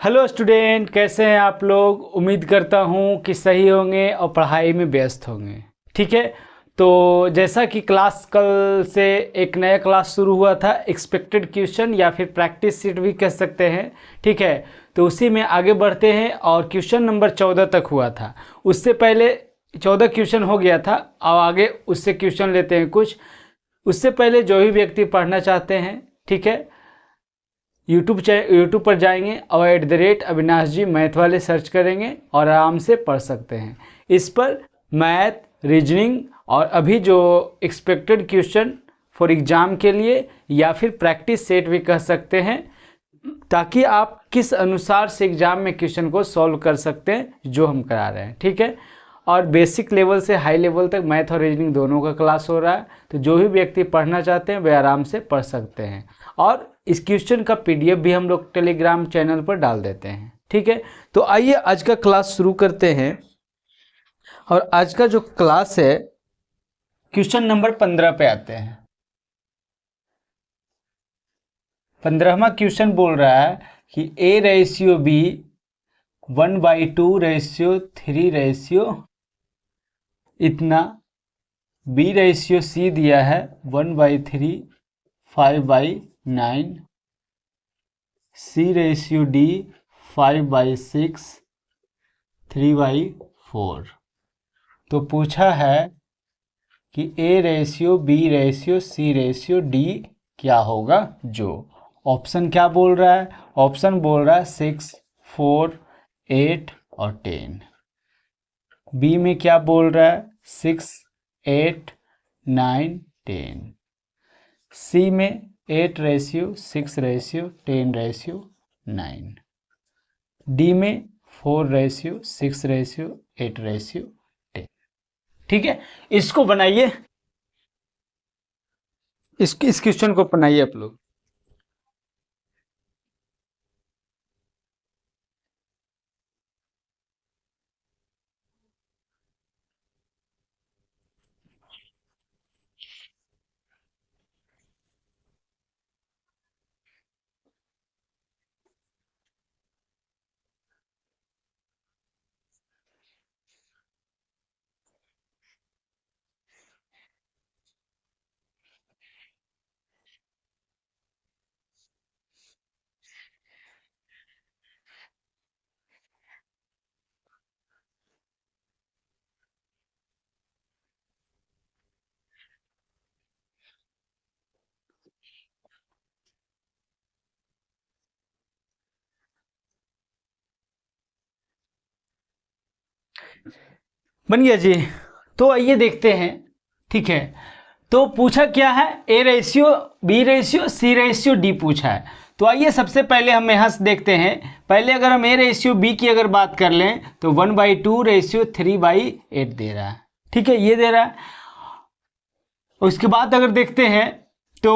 Hello student, कैसे हैं आप लोग। उम्मीद करता हूं कि सही होंगे और पढ़ाई में व्यस्त होंगे। ठीक है, तो जैसा कि क्लास कल से एक नया क्लास शुरू हुआ था, एक्सपेक्टेड क्वेश्चन या फिर प्रैक्टिस सीट भी कह सकते हैं। ठीक है, तो उसी में आगे बढ़ते हैं और क्वेश्चन नंबर 14 तक हुआ था। उससे पहले 14 क्वेश्चन हो गया था और आगे उससे क्वेश्चन लेते हैं कुछ। उससे पहले जो भी व्यक्ति पढ़ना चाहते हैं, ठीक है, यूट्यूब पर जाएंगे और @अविनाश जी मैथ वाले सर्च करेंगे और आराम से पढ़ सकते हैं। इस पर मैथ, रीजनिंग और अभी जो एक्सपेक्टेड क्वेश्चन फॉर एग्ज़ाम के लिए या फिर प्रैक्टिस सेट भी कह सकते हैं, ताकि आप किस अनुसार से एग्ज़ाम में क्वेश्चन को सॉल्व कर सकते हैं जो हम करा रहे हैं। ठीक है, और बेसिक लेवल से हाई लेवल तक मैथ और रीजनिंग दोनों का क्लास हो रहा है, तो जो भी व्यक्ति पढ़ना चाहते हैं वे आराम से पढ़ सकते हैं। और इस क्वेश्चन का पीडीएफ भी हम लोग टेलीग्राम चैनल पर डाल देते हैं। ठीक है, तो आइए आज का क्लास शुरू करते हैं। और आज का जो क्लास है, क्वेश्चन नंबर 15 पे आते हैं। 15वां क्वेश्चन बोल रहा है कि A/B 1/2/3 इतना, B/C दिया है 1/3 5/9, C/D 5/6 3/4। तो पूछा है कि A/B/C/D क्या होगा। जो ऑप्शन क्या बोल रहा है, ऑप्शन बोल रहा है 6, 4, 8 और 10। बी में क्या बोल रहा है 6, 8, 9, 10। सी में 8/6/10/9। डी में 4/6/8/10। ठीक है, इसको बनाइए, इस क्वेश्चन को बनाइए आप लोग। बन गया जी। तो आइए देखते हैं। ठीक है, तो पूछा क्या है, A/B/C/D पूछा है। तो आइए सबसे पहले हम यहाँ से देखते हैं। पहले अगर हम A/B की अगर बात कर लें तो 1/2/3/8 दे रहा है। ठीक है, ये दे रहा है। उसके बाद अगर देखते हैं तो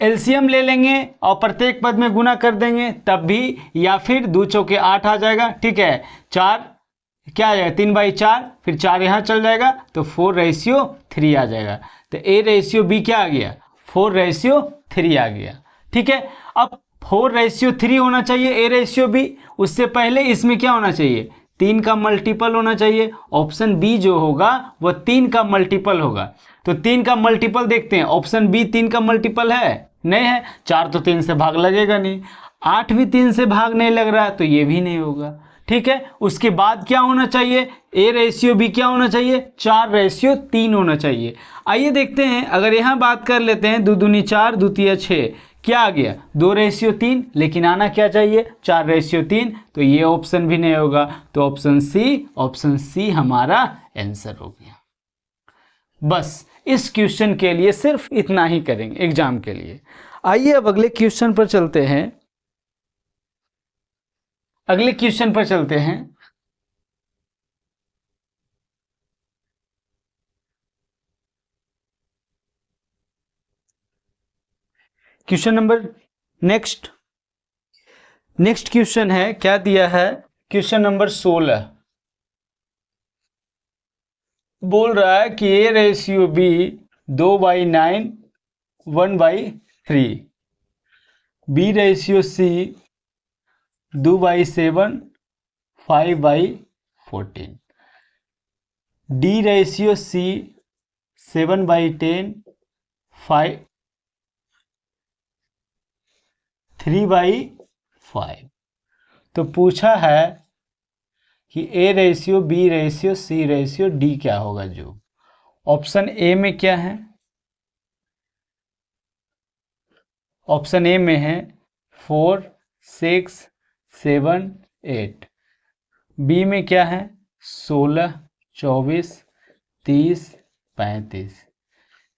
एलसीएम ले लेंगे और प्रत्येक पद में गुना कर देंगे तब भी, या फिर 2 चौके 8 आ जाएगा। ठीक है, 4 क्या आ जाएगा 3/4, फिर 4 यहाँ चल जाएगा तो 4/3 आ जाएगा। तो A/B क्या आ गया 4/3 आ गया। ठीक है, अब 4/3 होना चाहिए A/B। उससे पहले इसमें क्या होना चाहिए, 3 का मल्टीपल होना चाहिए। ऑप्शन बी जो होगा वो 3 का मल्टीपल होगा। तो 3 का मल्टीपल देखते हैं, ऑप्शन बी 3 का मल्टीपल है, नहीं है। 4 तो 3 से भाग लगेगा नहीं, 8 भी 3 से भाग नहीं लग रहा है, तो ये भी नहीं होगा। ठीक है, उसके बाद क्या होना चाहिए, A/B क्या होना चाहिए 4/3 होना चाहिए। आइए देखते हैं, अगर यहाँ बात कर लेते हैं 2 दूनी 4, 2 तिया 6, क्या आ गया 2/3, लेकिन आना क्या चाहिए 4/3, तो ये ऑप्शन भी नहीं होगा। तो ऑप्शन सी हमारा आंसर हो गया। बस इस क्वेश्चन के लिए सिर्फ इतना ही करेंगे एग्जाम के लिए। आइए अब अगले क्वेश्चन पर चलते हैं। अगले क्वेश्चन पर चलते हैं। क्वेश्चन नंबर नेक्स्ट क्वेश्चन है, क्या दिया है, क्वेश्चन नंबर 16 बोल रहा है कि A/B 2/9 1/3, B/C 2/7, 5/14। D ratio C 7/10, 3/5। तो पूछा है कि A ratio, B ratio, C ratio, D क्या होगा जो। ऑप्शन ए में क्या है, ऑप्शन ए में है 4, 6, 7, 8। बी में क्या है 16, 24, 30, 35।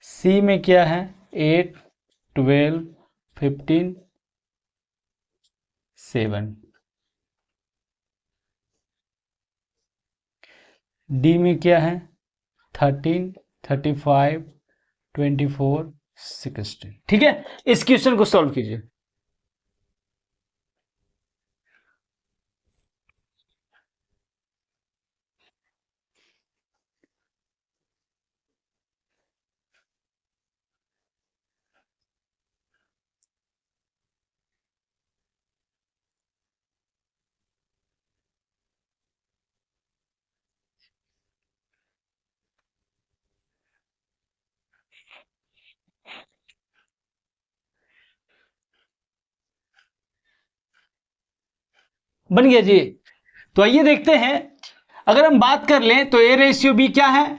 सी में क्या है 8, 12, 15, 7। डी में क्या है 13, 35, 24, 16। ठीक है, इस क्वेश्चन को सॉल्व कीजिए। बन गया जी। तो आइए देखते हैं, अगर हम बात कर लें तो ए रेशियो बी क्या है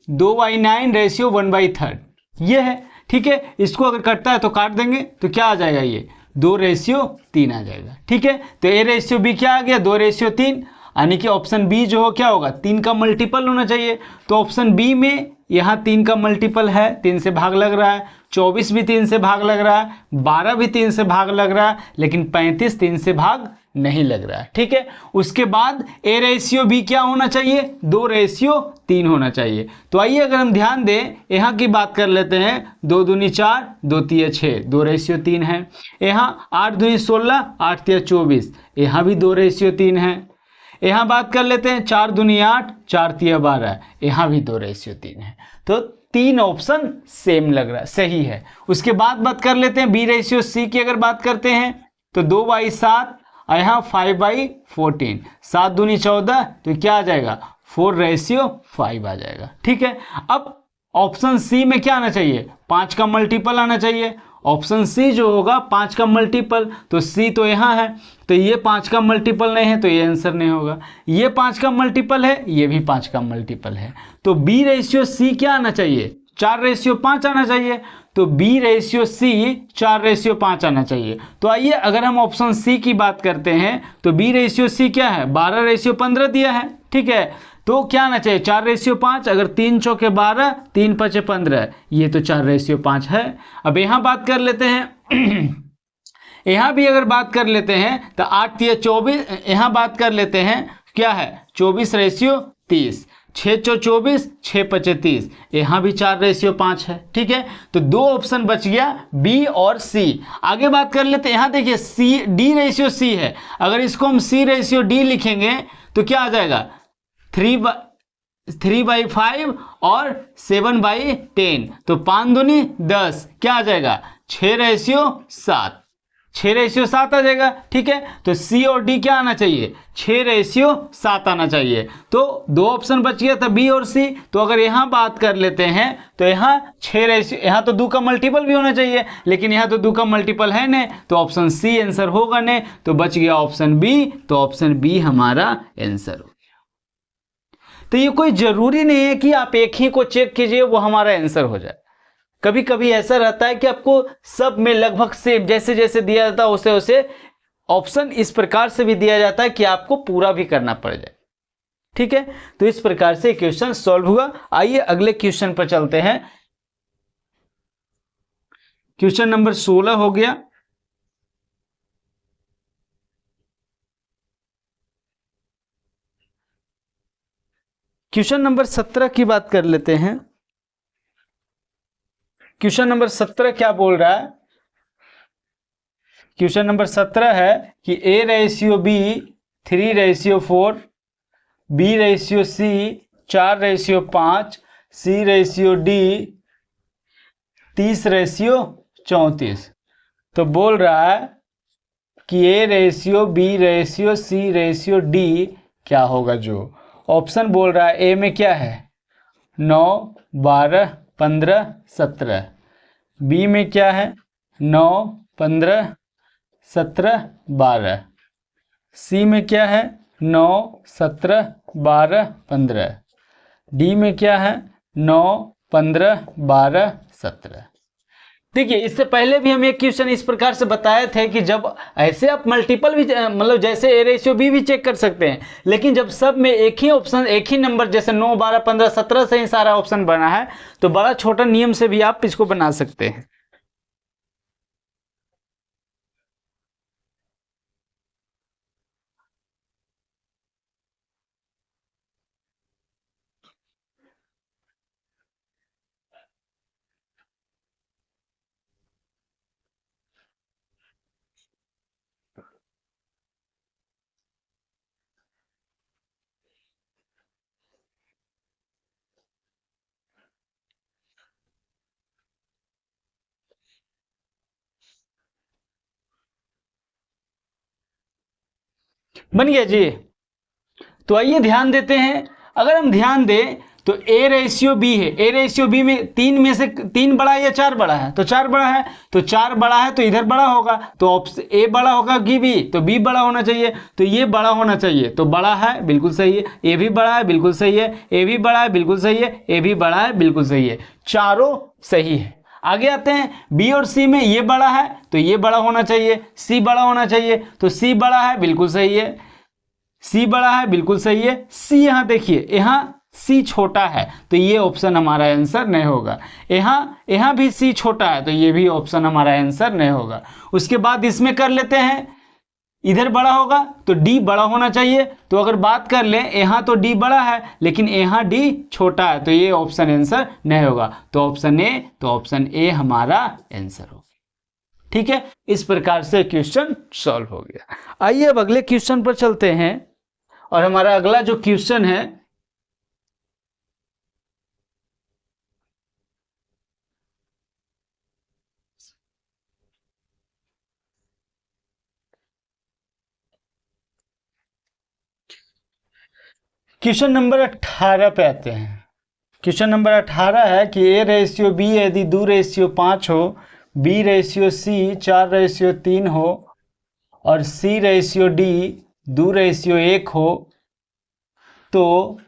2/9 रेशियो 1/3 ये है। ठीक है, इसको अगर कटता है तो काट देंगे तो क्या आ जाएगा, ये 2/3 आ जाएगा। ठीक है, तो ए रेशियो बी क्या आ गया 2/3, यानी कि ऑप्शन बी जो हो क्या होगा 3 का मल्टीपल होना चाहिए। तो ऑप्शन बी में यहाँ 3 का मल्टीपल है, 3 से भाग लग रहा है, 24 भी 3 से भाग लग रहा है, 12 भी 3 से भाग लग रहा है, लेकिन 35 3 से भाग नहीं लग रहा है। ठीक है, उसके बाद ए रेशियो बी क्या होना चाहिए 2/3 होना चाहिए। तो आइए अगर हम ध्यान दें, यहाँ की बात कर लेते हैं, 2 दूनी 4, 2 तिया 6, 2/3 है। यहाँ 8 दूनी 16, 8 तिया 24, यहाँ भी 2/3 है। यहाँ बात कर लेते हैं 4 दूनी 8, 4 तिया 12, यहाँ भी 2/3 है। तो 3 ऑप्शन सेम लग रहा है, सही है। उसके बाद बात कर लेते हैं बी रेशियो सी की, अगर बात करते हैं तो 2/7, यहाँ 5/14, 7 दूनी 14, तो क्या आ जाएगा 4/5 आ जाएगा। ठीक है, अब ऑप्शन सी में क्या आना चाहिए 5 का मल्टीपल आना चाहिए। ऑप्शन सी जो होगा 5 का मल्टीपल, तो सी तो यहाँ है, तो ये 5 का मल्टीपल नहीं है, तो ये आंसर नहीं होगा। ये 5 का मल्टीपल है, ये भी 5 का मल्टीपल है। तो बी रेशियो सी क्या आना चाहिए 4/5 आना चाहिए। तो बी रेशियो सी 4/5 आना चाहिए। तो आइए अगर हम ऑप्शन सी की बात करते हैं तो बी रेशियो सी क्या है 12/15 दिया है। ठीक है, तो क्या आना चाहिए 4/5। अगर 3 चौके 12, 3 पचे 15, ये तो 4/5 है। अब यहाँ बात कर लेते हैं यहाँ भी अगर बात कर लेते हैं तो 8 तिया 24, यहाँ बात कर लेते हैं क्या है 24/30, 6 चौ 24, 6 पचे 30, यहाँ भी 4/5 है। ठीक है, तो 2 ऑप्शन बच गया बी और सी। आगे बात कर लेते हैं, यहाँ देखिए सी डी रेशियो सी है, अगर इसको हम सी रेशियो डी लिखेंगे तो क्या आ जाएगा 3/5 और 7/10, तो 5 दूनी 10, क्या आ जाएगा 6/7, 6/7 आ जाएगा। ठीक है, तो सी और डी क्या आना चाहिए 6/7 आना चाहिए। तो 2 ऑप्शन बच गया था बी और सी। तो अगर यहाँ बात कर लेते हैं तो यहाँ 6 यहाँ तो 2 का मल्टीपल भी होना चाहिए, लेकिन यहाँ तो 2 का मल्टीपल है नहीं, तो ऑप्शन सी आंसर होगा नहीं, तो बच गया ऑप्शन बी। तो ऑप्शन बी हमारा आंसर हो गया। तो ये कोई जरूरी नहीं है कि आप एक ही को चेक कीजिए वो हमारा आंसर हो जाए। कभी कभी ऐसा रहता है कि आपको सब में लगभग सेम जैसे जैसे दिया जाता है उसे उसे ऑप्शन इस प्रकार से भी दिया जाता है कि आपको पूरा भी करना पड़ जाए। ठीक है, तो इस प्रकार से क्वेश्चन सॉल्व हुआ। आइए अगले क्वेश्चन पर चलते हैं। क्वेश्चन नंबर 16 हो गया। क्वेश्चन नंबर 17 की बात कर लेते हैं। क्वेश्चन नंबर 17 क्या बोल रहा है, क्वेश्चन नंबर 17 है कि A ratio B 3/4, B ratio C 4/5, C ratio D 30/34। तो बोल रहा है कि A ratio B ratio C ratio D क्या होगा। जो ऑप्शन बोल रहा है ए में क्या है 9, 12, 15, 17, बी में क्या है 9, 15, 17, 12, सी में क्या है 9, 17, 12, 15, डी में क्या है 9, 15, 12, 17। देखिए इससे पहले भी हम एक क्वेश्चन इस प्रकार से बताए थे कि जब ऐसे आप मल्टीपल भी मतलब जैसे ए रेशियो बी भी चेक कर सकते हैं, लेकिन जब सब में एक ही ऑप्शन एक ही नंबर जैसे 9, 12, 15, 17 से ही सारा ऑप्शन बना है तो बड़ा छोटा नियम से भी आप इसको बना सकते हैं। बन गया जी। तो आइए ध्यान देते हैं। अगर हम ध्यान दें तो ए रेशियो बी है, ए रेशियो बी में 3 में से 3 बड़ा है या 4 बड़ा है, तो 4 बड़ा है, तो 4 बड़ा है तो इधर बड़ा होगा, तो ऑप्शन ए बड़ा होगा कि बी, तो बी बड़ा होना चाहिए, तो ये बड़ा होना चाहिए, तो बड़ा है बिल्कुल सही है, ए भी बड़ा है बिल्कुल सही है, ए भी बड़ा है बिल्कुल सही है, ए भी बड़ा है बिल्कुल सही है, चारों सही है। आगे आते हैं बी और सी में ये बड़ा है तो ये बड़ा होना चाहिए, सी बड़ा होना चाहिए, तो सी बड़ा है बिल्कुल सही है, सी बड़ा है बिल्कुल सही है, सी यहाँ देखिए यहाँ सी छोटा है तो ये ऑप्शन हमारा आंसर नहीं होगा, यहाँ भी सी छोटा है तो ये भी ऑप्शन हमारा आंसर नहीं होगा। उसके बाद इसमें कर लेते हैं, इधर बड़ा होगा तो डी बड़ा होना चाहिए, तो अगर बात कर लें यहाँ तो डी बड़ा है लेकिन यहाँ डी छोटा है तो ये ऑप्शन आंसर नहीं होगा, तो ऑप्शन ए हमारा आंसर होगा। ठीक है, इस प्रकार से क्वेश्चन सॉल्व हो गया। आइए अब अगले क्वेश्चन पर चलते हैं और हमारा अगला जो क्वेश्चन है क्वेश्चन नंबर 18 पे आते हैं। क्वेश्चन नंबर 18 है कि ए रेशियो बी यदि 2 रेशियो 5 हो, बी रेशियो सी 4 रेशियो 3 हो और सी रेशियो डी 2 रेशियो 1 हो, तो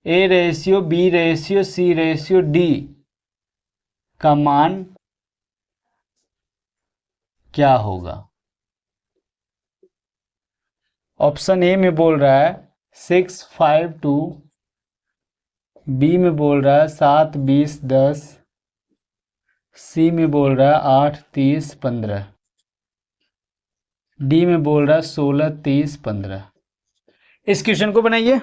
A ratio B ratio C ratio D का मान क्या होगा। ऑप्शन ए में बोल रहा है 6, 5, 2, बी में बोल रहा है 7, 20, 10, सी में बोल रहा है 8, 30, 15, डी में बोल रहा है 16, 30, 15। इस क्वेश्चन को बनाइए।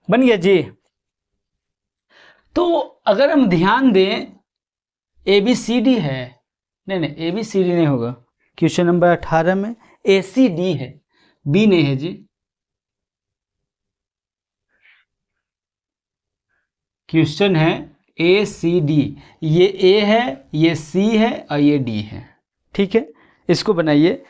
बन गया जी। तो अगर हम ध्यान दें ए बी सी डी है, नहीं ए बी सी डी नहीं होगा, क्वेश्चन नंबर 18 में ए सी डी है, बी नहीं है जी। क्वेश्चन है ए सी डी, ये ए है, ये सी है और ये डी है। ठीक है, इसको बनाइए।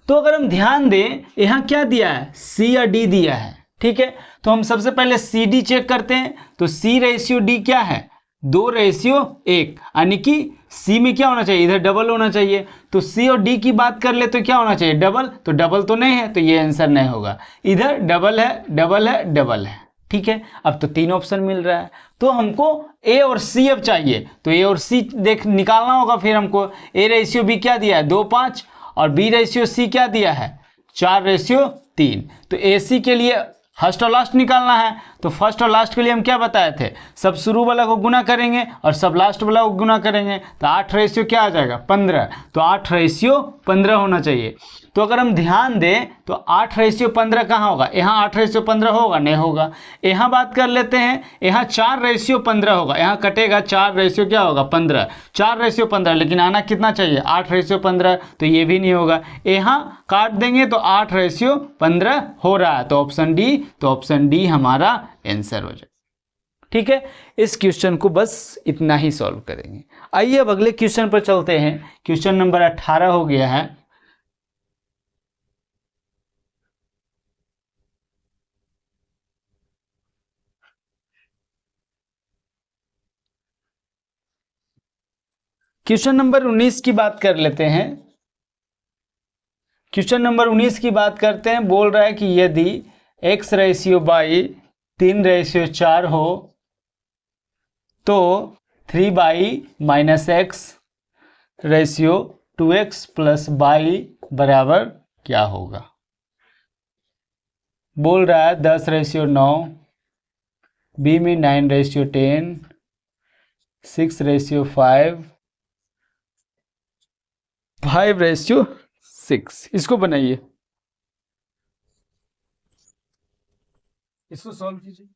तो अगर हम ध्यान दें यहाँ क्या दिया है, सी या डी दिया है। ठीक है, तो हम सबसे पहले सी डी चेक करते हैं, तो सी रेशियो डी क्या है 2 रेशियो 1, यानी कि सी में क्या होना चाहिए, इधर डबल होना चाहिए, तो सी और डी की बात कर ले तो क्या होना चाहिए डबल, तो डबल तो नहीं है तो ये आंसर नहीं होगा, इधर डबल है डबल है डबल है। ठीक है, अब तो 3 ऑप्शन मिल रहा है, तो हमको ए और सी अब चाहिए, तो ए और सी देख निकालना होगा। फिर हमको ए रेशियो बी क्या दिया है 2, 5 और बी रेशियो सी क्या दिया है 4 रेशियो 3, तो ए सी के लिए फर्स्ट और लास्ट निकालना है। तो फर्स्ट और लास्ट के लिए हम क्या बताए थे, सब शुरू वाला को गुना करेंगे और सब लास्ट वाला को गुना करेंगे। तो 8 रेशियो क्या आ जाएगा 15। तो 8 रेशियो 15 होना चाहिए। तो अगर हम ध्यान दें तो 8 रेशियो 15 कहाँ होगा, यहाँ 8 रेशियो 15 होगा, नहीं होगा। यहाँ बात कर लेते हैं, यहाँ 4 रेशियो 15 होगा, यहाँ कटेगा 4 रेशियो क्या होगा 15, 4 रेशियो 15, लेकिन आना कितना चाहिए 8 रेशियो 15, तो ये भी नहीं होगा। यहाँ काट देंगे तो 8 रेशियो 15 हो रहा है, तो ऑप्शन डी हमारा आंसर हो जाएगा। ठीक है, इस क्वेश्चन को बस इतना ही सॉल्व करेंगे। आइए अब अगले क्वेश्चन पर चलते हैं। क्वेश्चन नंबर 18 हो गया है। क्वेश्चन नंबर 19 की बात कर लेते हैं। क्वेश्चन नंबर 19 की बात करते हैं। बोल रहा है कि यदि x रेशियो बाई 3 रेशियो 4 हो तो 3 by minus x ratio 2x plus by बराबर क्या होगा। बोल रहा है 10 रेशियो 9, बी में 9 रेशियो 10, 6 रेशियो 5, 5 रेशियो 6। इसको बनाइए, इसको सॉल्व कीजिए।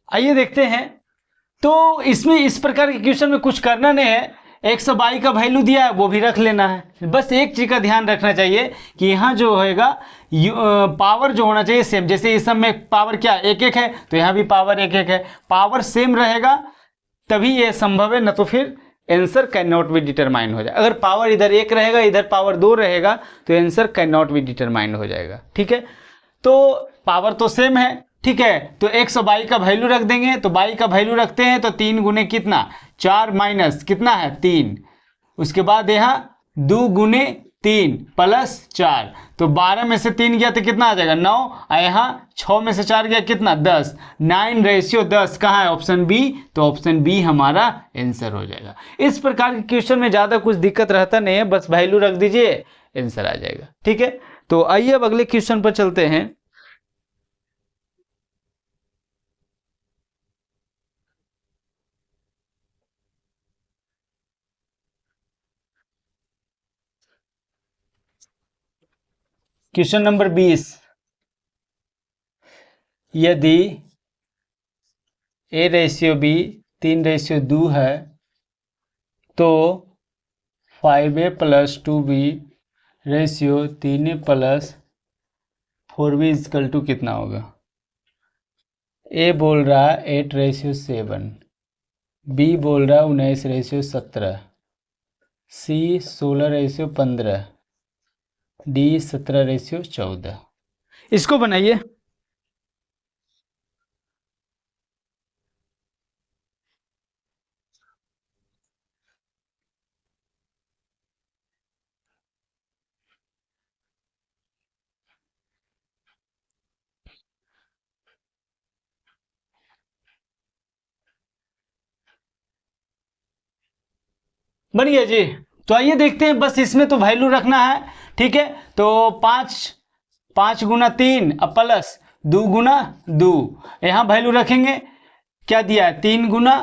आइए देखते हैं। तो इसमें इस प्रकार के क्वेश्चन में कुछ करना नहीं है, एक्स और वाई का वैल्यू दिया है वो भी रख लेना है। बस एक चीज का ध्यान रखना चाहिए कि यहाँ जो होएगा पावर जो होना चाहिए सेम। जैसे इस सब में पावर क्या एक एक है, तो यहाँ भी पावर एक एक है। पावर सेम रहेगा तभी ये संभव है, न तो फिर answer can not be determine हो जाए। अगर पावर इधर एक रहेगा इधर पावर 2 रहेगा तो answer can not be determine हो जाएगा। ठीक है, तो पावर तो सेम है। ठीक है, तो एक्स और वाई का वैल्यू रख देंगे। तो वाई का वैल्यू रखते हैं तो 3 गुने कितना 4 माइनस कितना है 3, उसके बाद यहाँ 2 गुने 3 प्लस 4, तो 12 में से 3 गया तो कितना आ जाएगा 9, और यहाँ 6 में से 4 गया कितना 10, 9 रेशियो 10 कहाँ है ऑप्शन बी। तो ऑप्शन बी हमारा आंसर हो जाएगा। इस प्रकार के क्वेश्चन में ज़्यादा कुछ दिक्कत रहता नहीं है, बस वैल्यू रख दीजिए आंसर आ जाएगा। ठीक है, तो आइए अब अगले क्वेश्चन पर चलते हैं। क्वेश्चन नंबर 20, यदि a रेशियो b 3 रेशियो 2 है तो 5a plus 2b ratio 3a plus 4b is equal to कितना होगा। a बोल रहा है 8 रेशियो 7, b बोल रहा है 19 ratio 17, c 16 ratio 15, d 17 ratio 14। इसको बनाइए। बन गया जी। तो आइए देखते हैं, बस इसमें तो वैल्यू रखना है। ठीक है, तो 5 गुना 3 अब प्लस 2 गुना 2, यहाँ वैल्यू रखेंगे। क्या दिया है 3 गुना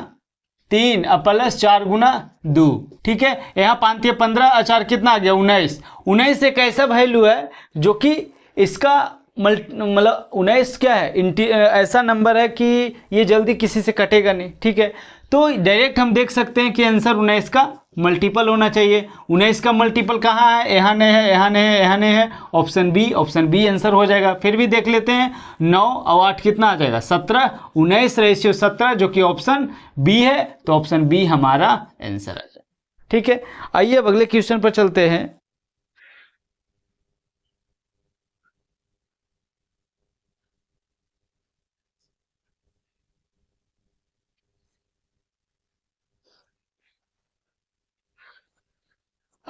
3 अब प्लस 4 गुना 2। ठीक है, यहाँ 5 या 15 अचार कितना आ गया 19। 19 एक ऐसा वैल्यू है जो कि इसका मतलब 19 क्या है ऐसा नंबर है कि ये जल्दी किसी से कटेगा नहीं। ठीक है, तो डायरेक्ट हम देख सकते हैं कि आंसर 19 का मल्टीपल होना चाहिए। 19 का मल्टीपल कहाँ है, यहाँ नहीं है, यहाँ नहीं है, यहाँ नहीं है, ऑप्शन बी आंसर हो जाएगा। फिर भी देख लेते हैं 9 और 8 कितना आ जाएगा 17, 19 रेशियो 17 जो कि ऑप्शन बी है, तो ऑप्शन बी हमारा आंसर आ जाएगा। ठीक है, आइए अब अगले क्वेश्चन पर चलते हैं।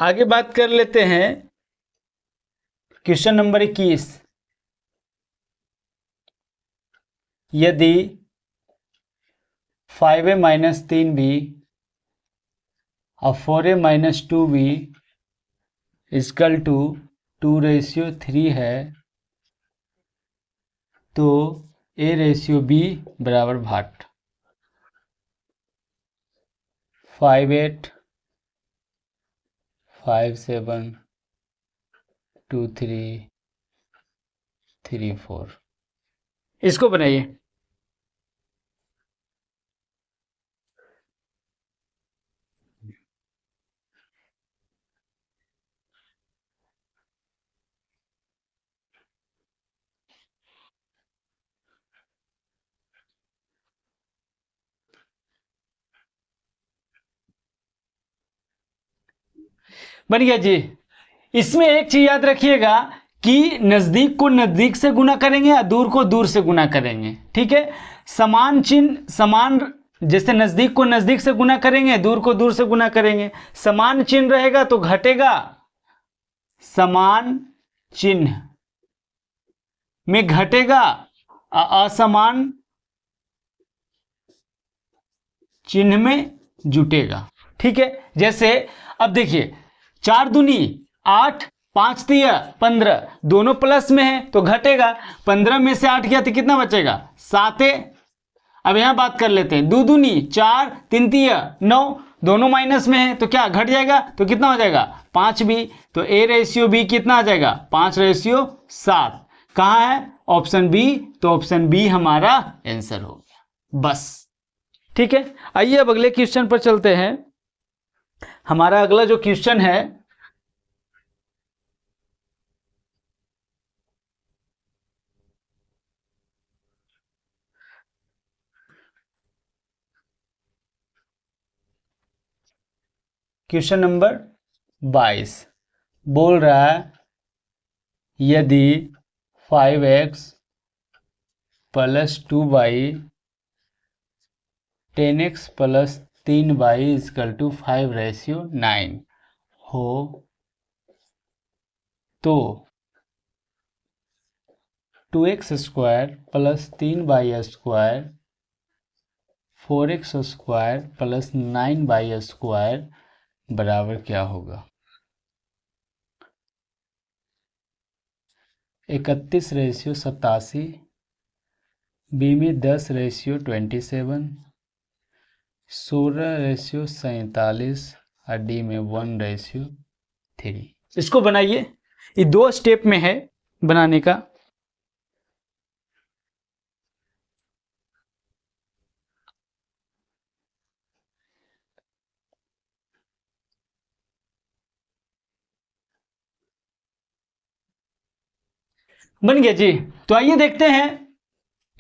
आगे बात कर लेते हैं क्वेश्चन नंबर 21। यदि 5a माइनस 3b और 4a minus 2b is equal to 2:3 है तो a/b बराबर भाट 5 8 5 7 2 3 3 4। इसको बनाइए। बन गया जी। इसमें एक चीज याद रखिएगा कि नजदीक को नजदीक से गुना करेंगे या दूर को दूर से गुना करेंगे। ठीक है, समान चिन्ह समान, जैसे नजदीक को नजदीक से गुना करेंगे, दूर को दूर से गुना करेंगे। समान चिन्ह रहेगा तो घटेगा, समान चिन्ह में घटेगा, असमान चिन्ह में जुटेगा। ठीक है, जैसे अब देखिए 4 दूनी 8, 5 तिया 15, दोनों प्लस में है तो घटेगा। 15 में से 8 गया तो कितना बचेगा? 7। अब यहां बात कर लेते हैं 2 दूनी 4, 3 तिया 9, दोनों माइनस में है तो क्या घट जाएगा? तो कितना हो जाएगा? 5b। तो a/b कितना आ जाएगा? 5/7। कहाँ है? Option B. तो ऑप्शन बी हमारा आंसर हो गया। बस ठीक है, आइए अब अगले क्वेश्चन पर चलते हैं। हमारा अगला जो क्वेश्चन है क्वेश्चन नंबर 22 बोल रहा है यदि 5x plus 2y 10x plus 3y is equal to 5/9 हो तो 2x square plus 3y square 4x square plus 9y square बराबर क्या होगा? 31/87, बी में 10/27, 16/47 और डी में 1/3। इसको बनाइए, ये 2 स्टेप में है बनाने का। बन गया जी। तो आइए देखते हैं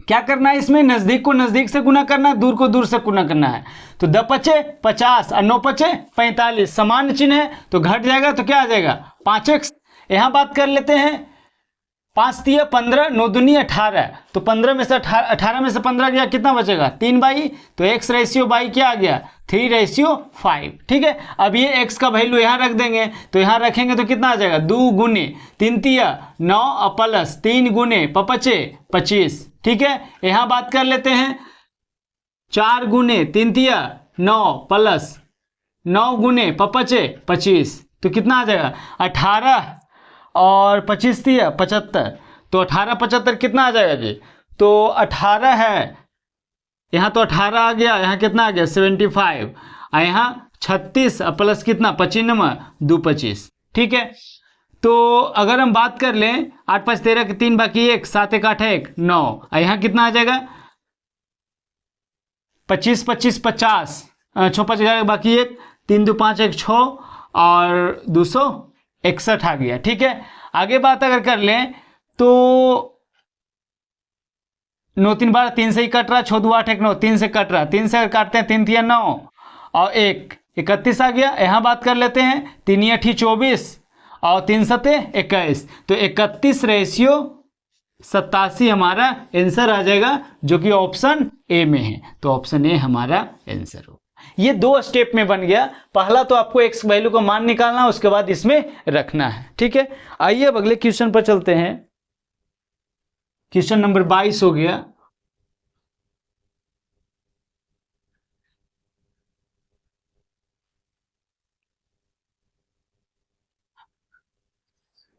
क्या करना है। इसमें नजदीक को नजदीक से गुना करना है, दूर को दूर से गुना करना है। तो 10 पचे 50 और 9 पचे 45, समान चिन्ह है तो घट जाएगा तो क्या आ जाएगा? 5x। यहां बात कर लेते हैं 5 तिया 15, 9 दूनी 18, तो 15 में से 18 में से 15 गया, कितना बचेगा? 3/। तो x/y क्या आ गया? 3/5। ठीक है, अब ये x का वैल्यू यहाँ रख देंगे, तो यहाँ रखेंगे तो कितना आ जाएगा? 2 गुने 3 तिया 9 और प्लस 3 गुने 5 25। ठीक है, यहाँ बात कर लेते हैं 4 गुने 3 तिया 9 प्लस 9 गुने 5 25, तो कितना आ जाएगा? 18 और 25 थी 75, तो 18 75 कितना आ जाएगा जी? तो 18 है, यहाँ तो 18 आ गया, यहाँ कितना आ गया? 75, और यहाँ 36 प्लस कितना? 95, 2 25। ठीक है, तो अगर हम बात कर लें 8 5 13 के 3 बाकी 1, 7 1 8 1 9, और यहाँ कितना आ जाएगा? 25 25 50, 6 5 11 बाकी 1, 3 2 5 1 6 और 261 आ गया। ठीक है, आगे बात अगर कर लें तो 9 3 12 3 से ही कट रहा, 6 2 8 1 9, 3 से कट रहा, 3 से अगर काटते हैं 3 3 9 और 1 31 आ गया। यहाँ बात कर लेते हैं 3 8 24 और 3 7 21, तो 31/87 हमारा आंसर आ जाएगा, जो कि ऑप्शन ए में है। तो ऑप्शन ए हमारा आंसर हो। ये 2 स्टेप में बन गया। पहला तो आपको x वैल्यू का मान निकालना, उसके बाद इसमें रखना है। ठीक है, आइए अब अगले क्वेश्चन पर चलते हैं। क्वेश्चन नंबर 22 हो गया।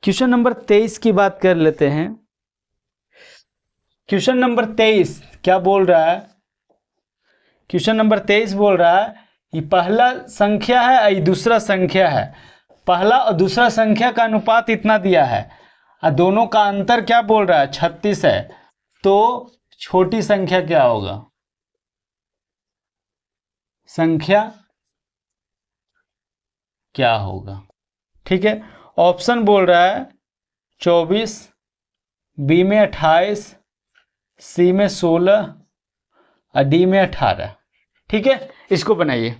क्वेश्चन नंबर 23 की बात कर लेते हैं। क्वेश्चन नंबर 23 क्या बोल रहा है? क्वेश्चन नंबर 23 बोल रहा है ये पहला संख्या है और ये दूसरा संख्या है। पहला और दूसरा संख्या का अनुपात इतना दिया है और दोनों का अंतर क्या बोल रहा है? 36 है। तो छोटी संख्या क्या होगा? संख्या क्या होगा? ठीक है, ऑप्शन बोल रहा है 24, बी में 28, सी में 16 और डी में 18। ठीक है, इसको बनाइए।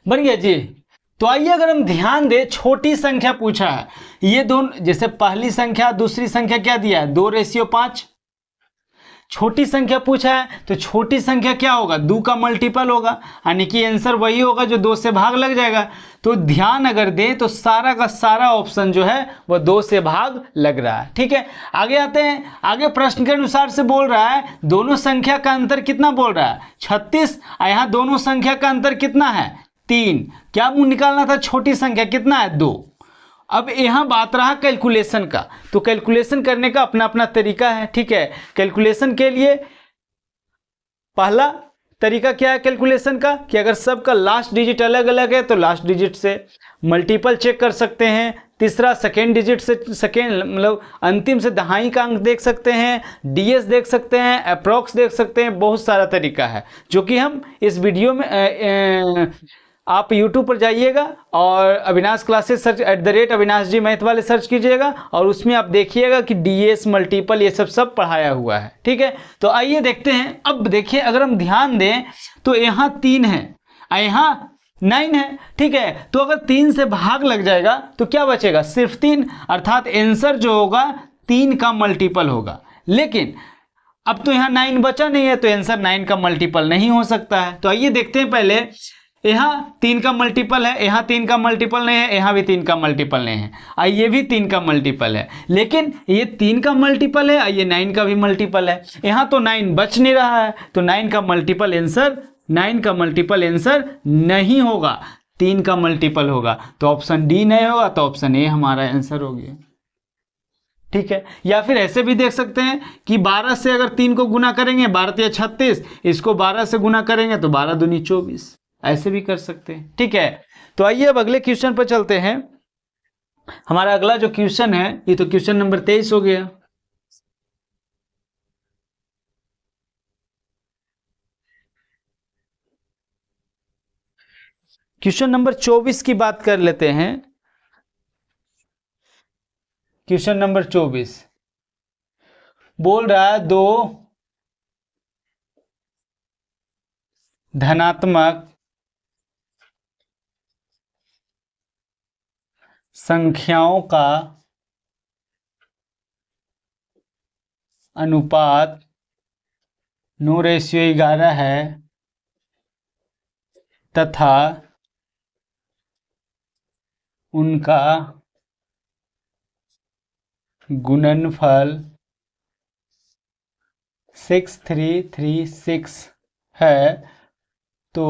बन गया जी। तो आइए अगर हम ध्यान दें, छोटी संख्या पूछा है, ये दोनों जैसे पहली संख्या दूसरी संख्या क्या दिया है? 2:5। छोटी संख्या पूछा है तो छोटी संख्या क्या होगा? 2 का मल्टीपल होगा, यानी कि आंसर वही होगा जो 2 से भाग लग जाएगा। तो ध्यान अगर दें तो सारा का सारा ऑप्शन जो है वह 2 से भाग लग रहा है। ठीक है, आगे आते हैं। आगे प्रश्न के अनुसार से बोल रहा है दोनों संख्या का अंतर कितना बोल रहा है? 36। यहाँ दोनों संख्या का अंतर कितना है? 3। क्या मुंह निकालना था? छोटी संख्या कितना है? 2। अब यहां बात रहा कैलकुलेशन का, तो कैलकुलेशन करने का अपना अपना तरीका है। ठीक है, कैलकुलेशन के लिए पहला तरीका क्या है कैलकुलेशन का कि अगर सबका लास्ट डिजिट अलग अलग है तो लास्ट डिजिट से मल्टीपल चेक कर सकते हैं। तीसरा सेकेंड डिजिट से, सेकेंड मतलब अंतिम से दहाई का अंक देख सकते हैं, डीएस देख सकते हैं, अप्रॉक्स देख सकते हैं। बहुत सारा तरीका है जो कि हम इस वीडियो में आप YouTube पर जाइएगा और अविनाश क्लासेस सर्च @अविनाश जी मैथ वाले सर्च कीजिएगा और उसमें आप देखिएगा कि डीएस मल्टीपल ये सब पढ़ाया हुआ है। ठीक है, तो आइए देखते हैं। अब देखिए अगर हम ध्यान दें तो यहाँ 3 है और यहाँ 9 है। ठीक है, तो अगर 3 से भाग लग जाएगा तो क्या बचेगा? सिर्फ 3, अर्थात आंसर जो होगा 3 का मल्टीपल होगा। लेकिन अब तो यहाँ 9 बचा नहीं है तो आंसर 9 का मल्टीपल नहीं हो सकता है। तो आइए देखते हैं। पहले यहाँ 3 का मल्टीपल है, यहाँ 3 का मल्टीपल नहीं है, यहाँ भी 3 का मल्टीपल नहीं है, और ये भी 3 का मल्टीपल है। लेकिन ये 3 का मल्टीपल है और ये 9 का भी मल्टीपल है। यहाँ तो 9 बच नहीं रहा है, तो 9 का मल्टीपल आंसर नहीं होगा, 3 का मल्टीपल होगा। तो ऑप्शन डी नहीं होगा, तो ऑप्शन ए हमारा आंसर हो गया। ठीक है, या फिर ऐसे भी देख सकते हैं कि 12 से अगर 3 को गुना करेंगे, 12 या 36, इसको 12 से गुना करेंगे तो 12 दूनी 24, ऐसे भी कर सकते हैं। ठीक है, तो आइए अब अगले क्वेश्चन पर चलते हैं। हमारा अगला जो क्वेश्चन है ये तो क्वेश्चन नंबर 23 हो गया। क्वेश्चन नंबर 24 की बात कर लेते हैं। क्वेश्चन नंबर 24 बोल रहा है 2 धनात्मक संख्याओं का अनुपात 9:11 है तथा उनका गुणनफल 6336 है, तो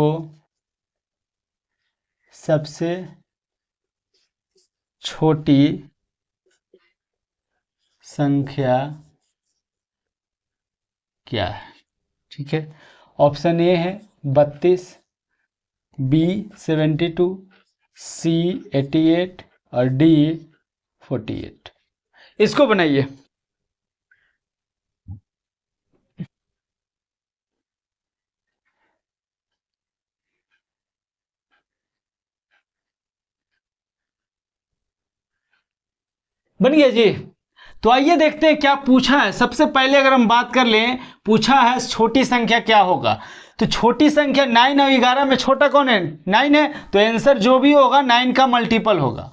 सबसे छोटी संख्या क्या है? ठीक है, ऑप्शन ए है 32, बी 72, सी 88 और डी 48। इसको बनाइए। बन गया जी। तो आइए देखते हैं क्या पूछा है। सबसे पहले अगर हम बात कर लें, पूछा है छोटी संख्या क्या होगा। तो छोटी संख्या 9 और 11 में छोटा कौन है? 9 है। तो आंसर जो भी होगा 9 का मल्टीपल होगा।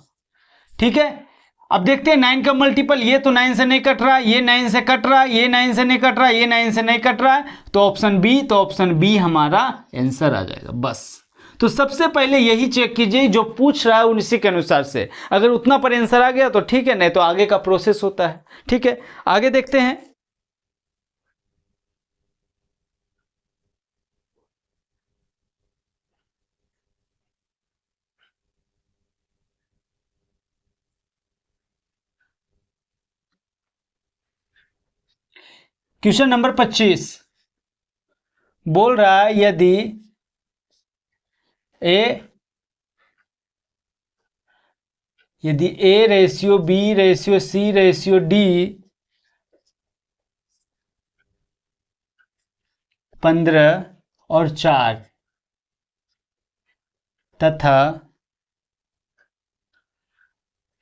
ठीक है, अब देखते हैं 9 का मल्टीपल। ये तो 9 से नहीं कट रहा, ये 9 से कट रहा, ये 9 से नहीं कट रहा, ये 9 से नहीं कट रहा है, तो ऑप्शन बी। तो ऑप्शन बी हमारा आंसर आ जाएगा बस। तो सबसे पहले यही चेक कीजिए, जो पूछ रहा है उसी के अनुसार से, अगर उतना पर आंसर आ गया तो ठीक है, नहीं तो आगे का प्रोसेस होता है। ठीक है, आगे देखते हैं। क्वेश्चन नंबर 25 बोल रहा है, यदि a ratio B ratio C ratio d 15 और 4 तथा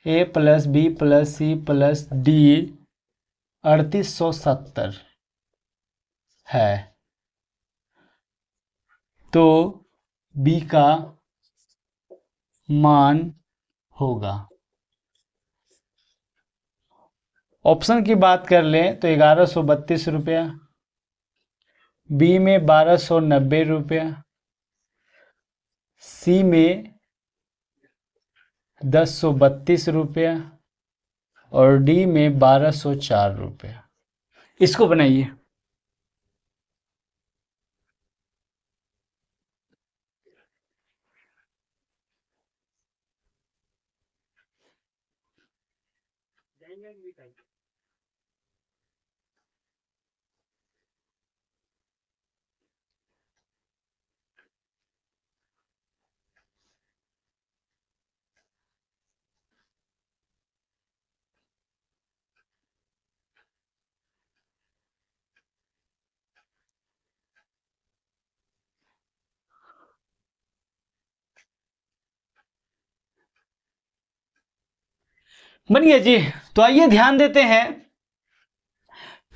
a plus b plus c plus d 3870 है, तो बी का मान होगा। ऑप्शन की बात कर लें तो 1132 रुपया, बी में 1290 रुपया, सी में 1032 रुपया और डी में 1204 रुपया। इसको बनाइए। बन गया जी। तो आइए ध्यान देते हैं,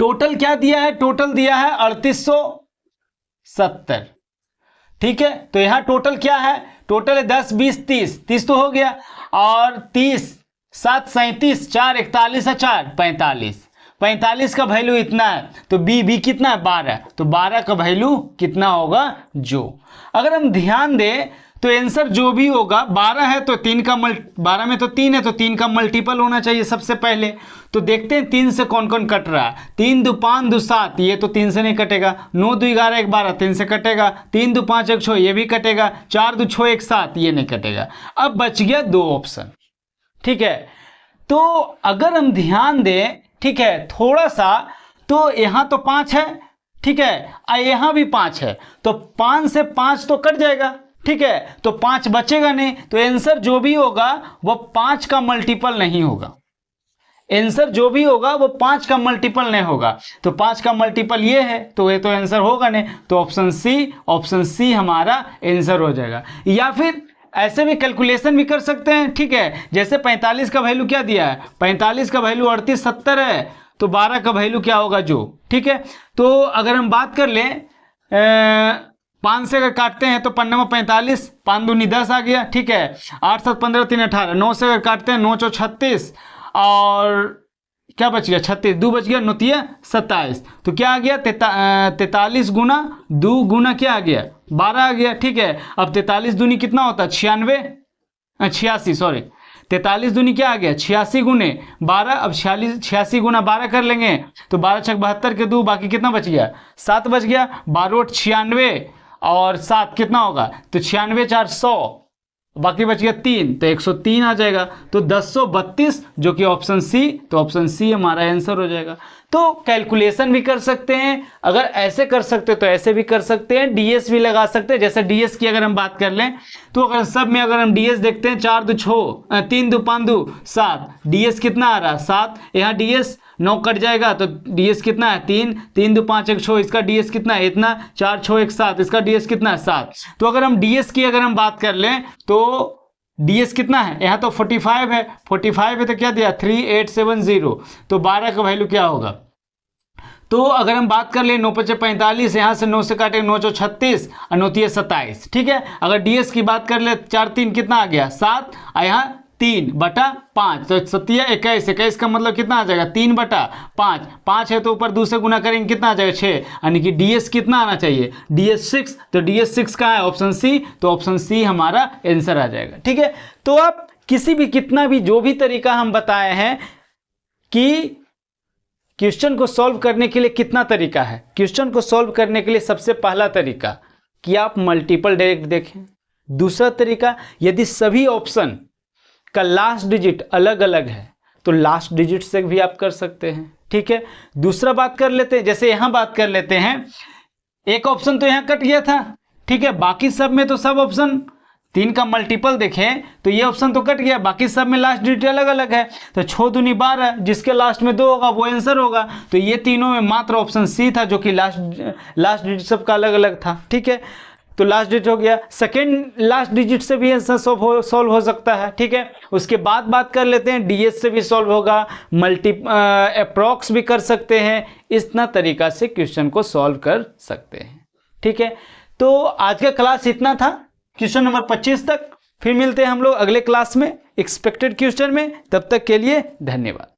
टोटल क्या दिया है? टोटल दिया है 3870। ठीक है, तो यहां टोटल क्या है? टोटल है 10 20 30, 30 तो हो गया, और 30 7 37 4 41 4 45, 45 का वैल्यू इतना है, तो बी कितना है? 12, तो 12 का वैल्यू कितना होगा? जो अगर हम ध्यान दें तो आंसर जो भी होगा, 12 है तो 3 का 12 में तो 3 है, तो 3 का मल्टीपल होना चाहिए सबसे पहले। तो देखते हैं 3 से कौन कौन कट रहा है। 3 2 5 2 7, ये तो 3 से नहीं कटेगा। 9 2 11 1 12, 3 से कटेगा। 3 2 5 1 6, ये भी कटेगा। 4 2 6 1 7, ये नहीं कटेगा। अब बच गया 2 ऑप्शन। ठीक है, तो अगर हम ध्यान दें, ठीक है, थोड़ा सा, तो यहां तो 5 है, ठीक है, यहां भी 5 है, तो 5 से 5 तो कट जाएगा। ठीक है, तो 5 बचेगा नहीं, तो आंसर जो भी होगा वो 5 का मल्टीपल नहीं होगा। आंसर जो भी होगा वो 5 का मल्टीपल नहीं होगा। तो 5 का मल्टीपल ये है, तो ये तो आंसर होगा नहीं। तो ऑप्शन सी हमारा आंसर हो जाएगा। या फिर ऐसे भी कैलकुलेशन भी कर सकते हैं। ठीक है, जैसे 45 का वैल्यू क्या दिया है? 45 का वैल्यू 3870 है, तो 12 का वैल्यू क्या होगा? जो। ठीक है, तो अगर हम बात कर लें 5 से अगर काटते हैं तो 5 में 45, 5 दूनी 10 आ गया। ठीक है, 8 7 15 3 18, 9 से अगर काटते हैं 9 4 36, और क्या बच गया? 36, 2 बच गया, 9 3 27, तो क्या आ गया? 43 गुना 2 गुना क्या आ गया? 12 आ गया। ठीक है, अब 43 दूनी कितना होता है? 86, सॉरी, 43 दूनी क्या आ गया? 86 गुने 12। अब 86 गुना 12 कर लेंगे, तो 12 छक 72 के 2, बाकी कितना बच गया? 7 बच गया। 12 96 और 7 कितना होगा? तो 96 4 100, बाकी बच गया 3, तो 103 आ जाएगा। तो 1032, जो कि ऑप्शन सी, तो ऑप्शन सी हमारा आंसर हो जाएगा। तो कैलकुलेशन भी कर सकते हैं, अगर ऐसे कर सकते तो ऐसे भी कर सकते हैं, डीएस भी लगा सकते हैं। जैसे डीएस की अगर हम बात कर लें, तो अगर सब में अगर हम डीएस देखते हैं, 4 2 6 3 2 5 2 7, डीएस कितना आ रहा है? 7। यहाँ डीएस 9 कट जाएगा, तो डीएस कितना है? 3 3 2 5 1 6, इसका डीएस कितना है? इतना। 4 6 1 7, इसका डीएस कितना है? 7। तो अगर हम डीएस की अगर हम बात कर लें, तो डीएस कितना है, यहाँ तो 45 है, 45 है तो क्या दिया 3870, तो 12 का वैल्यू क्या होगा। तो अगर हम बात कर ले 9 × 5 = 45, यहाँ से 9 से काटे 9 × 36 और 9 × 27, ठीक है। अगर डीएस की बात कर ले 4 3 कितना आ गया 7, और यहाँ 3/5, तो 7 × 21, 21 का मतलब कितना आ जाएगा 3/5, 5 है तो ऊपर 2 से गुना करेंगे कितना आ जाएगा 6, यानी कि डीएस कितना आना चाहिए डीएस 6, तो डीएस 6 कहाँ है ऑप्शन सी, तो ऑप्शन सी हमारा आंसर आ जाएगा, ठीक है। तो आप किसी भी कितना भी जो भी तरीका हम बताए हैं कि क्वेश्चन को सॉल्व करने के लिए कितना तरीका है, क्वेश्चन को सॉल्व करने के लिए सबसे पहला तरीका कि आप मल्टीपल डायरेक्ट देखें। दूसरा तरीका, यदि सभी ऑप्शन का लास्ट डिजिट अलग अलग है तो लास्ट डिजिट से भी आप कर सकते हैं, ठीक है। दूसरा बात कर लेते हैं, जैसे यहां बात कर लेते हैं, एक ऑप्शन तो यहां कट गया था, ठीक है, बाकी सब में तो सब ऑप्शन 3 का मल्टीपल देखें तो ये ऑप्शन तो कट गया, बाकी सब में लास्ट डिजिट अलग अलग है, तो 6 दूनी 12, जिसके लास्ट में 2 होगा वो आंसर होगा। तो ये तीनों में मात्र ऑप्शन सी था जो कि लास्ट डिजिट सबका अलग अलग था, ठीक है। तो लास्ट डिजिट हो गया, सेकेंड लास्ट डिजिट से भी आंसर सॉल्व हो सकता है, ठीक है। उसके बाद बात कर लेते हैं डीएस से भी सॉल्व होगा, अप्रॉक्स भी कर सकते हैं, इतना तरीका से क्वेश्चन को सॉल्व कर सकते हैं, ठीक है। तो आज का क्लास इतना था, क्वेश्चन नंबर 25 तक। फिर मिलते हैं हम लोग अगले क्लास में एक्सपेक्टेड क्वेश्चन में, तब तक के लिए धन्यवाद।